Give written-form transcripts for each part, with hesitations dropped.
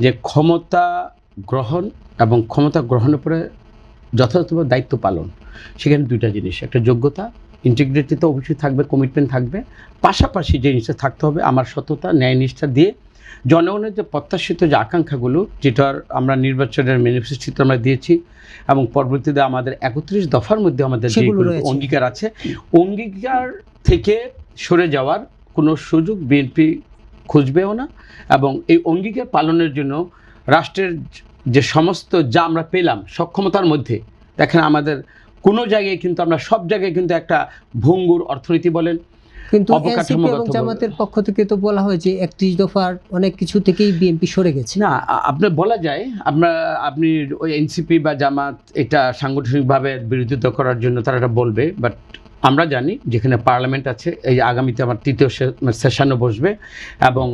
যে ক্ষমতা গ্রহণ এবং ক্ষমতা গ্রহণের পরে যথাযথভাবে দায়িত্ব পালন, সেখানে দুইটা জিনিস, একটা যোগ্যতা, ইন্টিগ্রিটি তো অবশ্যই থাকবে, কমিটমেন্ট থাকবে, পাশাপাশি যে জিনিসটা থাকতে হবে আমার সততা, ন্যায়নিষ্ঠা দিয়ে জনগণের যে প্রত্যাশিত যে আকাঙ্ক্ষাগুলো, যেটার আমরা নির্বাচনের ম্যানিফেস্টোতে আমরা দিয়েছি এবং পরবর্তীতে আমাদের 31 দফার মধ্যে আমাদের যে অঙ্গীকার আছে, অঙ্গীকার থেকে সরে যাওয়ার কোনো সুযোগ বিএনপি খুঁজবেও না। এবং এই অঙ্গীকার পালনের জন্য রাষ্ট্রের যে সমস্ত যা আমরা পেলাম সক্ষমতার মধ্যে, দেখেন আমাদের কোনো জায়গায় কিন্তু আমরা সব জায়গায় কিন্তু একটা ভঙ্গুর অর্থনীতি বলেন, কিন্তু এনসিপি এবং জামাতের পক্ষ থেকে তো বলা হয় যে 31 দফার অনেক কিছু থেকেই বিএনপি সরে গেছে। না, আপনার বলা যায় আপনি ওই এনসিপি বা জামাত এটা সাংগঠনিকভাবে বিরোধিতা করার জন্য তারা এটা বলবে, বাট আমরা জানি যেখানে পার্লামেন্ট আছে, এই আগামীতে আমার 3য় সেশনে বসবে এবং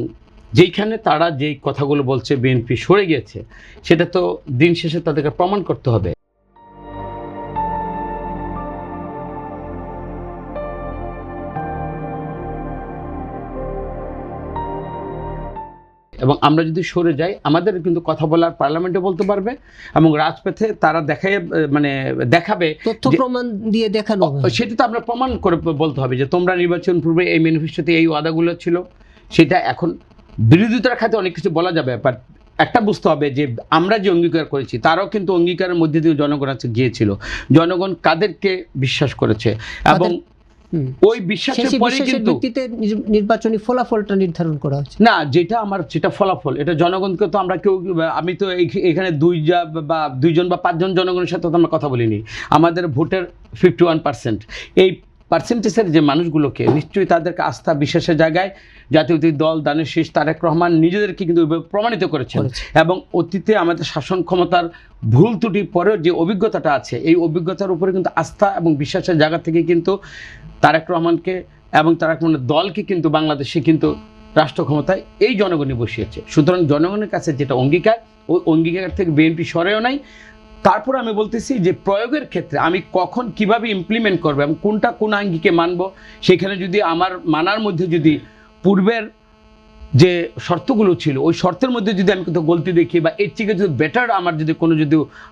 যেইখানে তারা যেই কথাগুলো বলছে বিএনপি সরে গিয়েছে, সেটা তো দিন শেষে তাদেরকে প্রমাণ করতে হবে। এবং আমরা যদি সরে যাই, আমাদের কিন্তু কথা বলার পার্লামেন্টে বলতে পারবে এবং রাজপথে তারা দেখাবে তথ্য প্রমাণ দিয়ে দেখানো, সেটা তো আমরা প্রমাণ করে বলতে হবে যে তোমরা নির্বাচন পূর্বে এই ম্যানিফেস্টোতে এই ওয়াদাগুলো ছিল। সেটা এখন বিরোধিতার খাতে অনেক কিছু বলা যাবে, বাট একটা বুঝতে হবে যে আমরা যে অঙ্গীকার করেছি তারাও কিন্তু অঙ্গীকারের মধ্যে দিয়ে জনগণ আছে গিয়েছিল, জনগণ কাদেরকে বিশ্বাস করেছে এবং ওই বিশ্বাসের পরে কিন্তু নির্বাচনী ফলাফলটা নির্ধারণ করা হচ্ছে না। যেটা ফলাফল, এটা জনগণকে তো আমরা কেউ, আমি তো এখানে দুইজন বা 5জন জনগণের সাথে তো আমরা কথা বলিনি। আমাদের ভোটের 51%, এই পার্সেন্টেজের যে মানুষগুলোকে নিশ্চয়ই তাদেরকে আস্থা বিশ্বাসের জায়গায় জাতীয়তাবাদী দল, দানের শীষ, তারেক রহমান নিজেদেরকে কিন্তু প্রমাণিত করেছেন এবং অতীতে আমাদের শাসন ক্ষমতার ভুল ত্রুটি পরেও যে অভিজ্ঞতাটা আছে, এই অভিজ্ঞতার উপরে কিন্তু আস্থা এবং বিশ্বাসের জায়গা থেকে কিন্তু তারেক রহমানকে এবং তারেক রহমানের দলকে কিন্তু বাংলাদেশে কিন্তু রাষ্ট্র ক্ষমতায় এই জনগণই বসিয়েছে। সুতরাং জনগণের কাছে যেটা অঙ্গীকার, ওই অঙ্গীকার থেকে বিএনপি সরেও নাই। তারপর আমি বলতেছি যে প্রয়োগের ক্ষেত্রে আমি কখন কিভাবে ইমপ্লিমেন্ট করবো এবং কোনটা কোন আঙ্গিকে মানব, সেখানে যদি আমার মানার মধ্যে যদি পূর্বের যে শর্তগুলো ছিল ওই শর্তের মধ্যে যদি আমি কোথাও গলতি দেখি বা এর থেকে যদি বেটার আমার যদি কোনো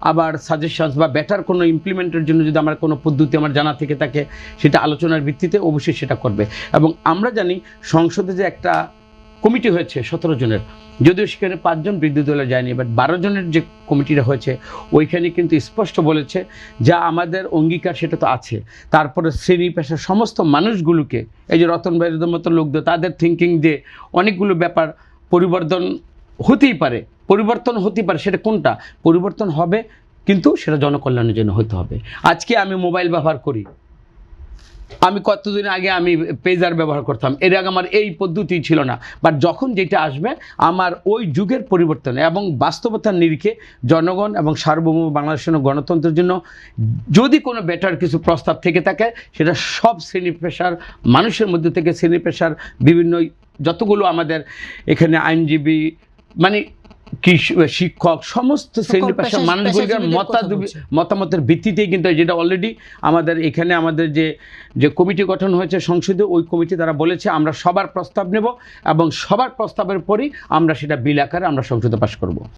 আবার সাজেশনস বা বেটার কোনো ইমপ্লিমেন্টের জন্য যদি আমার কোনো পদ্ধতি আমার জানা থেকে থাকে, সেটা আলোচনার ভিত্তিতে অবশ্যই সেটা করবে। এবং আমরা জানি সংসদে যে একটা কমিটি হয়েছে 17 জনের, যদিও সেখানে 5 জন বিরোধী দলে যায়নি, বাট 12 জনের যে কমিটিটা হয়েছে ওইখানে কিন্তু স্পষ্ট বলেছে যা আমাদের অঙ্গীকার সেটা তো আছে। তারপরে শ্রেণী পেশার সমস্ত মানুষগুলোকে, এই যে রতন ভাইয়ের মতো লোকদের, তাদের থিঙ্কিং যে অনেকগুলো ব্যাপার পরিবর্তন হতেই পারে, সেটা কোনটা পরিবর্তন হবে, কিন্তু সেটা জনকল্যাণের জন্য হতে হবে। আজকে আমি মোবাইল ব্যবহার করি, আমি কতদিন আগে আমি পেজার ব্যবহার করতাম, এর আগে আমার এই পদ্ধতি ছিল না, বাট যখন যেটা আসবে আমার ওই যুগের পরিবর্তনে এবং বাস্তবতার নিরিখে জনগণ এবং সার্বভৌম বাংলাদেশের গণতন্ত্রের জন্য যদি কোনো বেটার কিছু প্রস্তাব থেকে থাকে, সেটা সব শ্রেণী পেশার মানুষের মধ্যে থেকে, শ্রেণী পেশার বিভিন্ন যতগুলো আমাদের এখানে আইনজীবী, মানে শিক্ষক, সমস্ত শ্রেণী পেশার মানুষগুলোর মতামতের ভিত্তিতেই কিন্তু, যেটা অলরেডি আমাদের এখানে আমাদের যে কমিটি গঠন হয়েছে সংসদে, ওই কমিটি তারা বলেছে আমরা সবার প্রস্তাব নেব এবং সবার প্রস্তাবের পরই আমরা সেটা বিল আকারে আমরা সংসদে পাস করব।